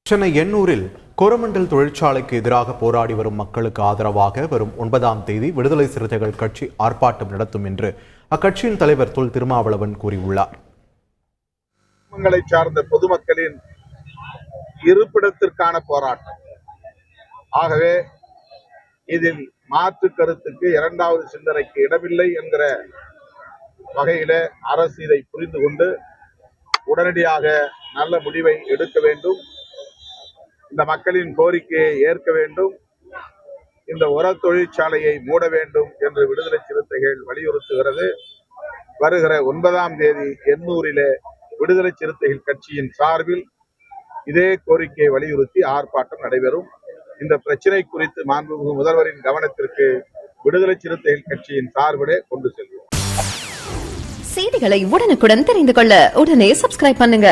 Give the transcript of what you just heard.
சென்னை எண்ணூரில் கோரமண்டல் தொழிற்சாலைக்கு எதிராக போராடி வரும் மக்களுக்கு ஆதரவாக வரும் 9ஆம் தேதி விடுதலை சிறுத்தைகள் கட்சி ஆர்ப்பாட்டம் நடத்தும் என்று அக்கட்சியின் தலைவர் தொல் திருமாவளவன் கூறியுள்ளார். சார்ந்த பொதுமக்களின் இருப்பிடத்திற்கான போராட்டம். ஆகவே இதில் மாற்று கருத்துக்கு இரண்டாவது சிந்தனைக்கு இடமில்லை என்கிற வகையில அரசு இதை புரிந்து கொண்டு உடனடியாக நல்ல முடிவை எடுக்க வேண்டும். இந்த மக்களின் கோரிக்கையை ஏற்க வேண்டும். இந்த உர தொழிற்சாலையை மூட வேண்டும் என்று விடுதலை சிறுத்தைகள் வலியுறுத்துகிறது. வருகிற 9ஆம் தேதி எண்ணூரிலே விடுதலை சிறுத்தைகள் கட்சியின் சார்பில் இதே கோரிக்கையை வலியுறுத்தி ஆர்ப்பாட்டம் நடைபெறும். இந்த பிரச்சனை குறித்து மாண்புமிகு முதல்வரின் கவனத்திற்கு விடுதலை சிறுத்தைகள் கட்சியின் சார்பிலே கொண்டு செல்வோம். செய்திகளை உடனுக்குடன் தெரிந்து கொள்ள உடனே சப்ஸ்கிரைப் பண்ணுங்க.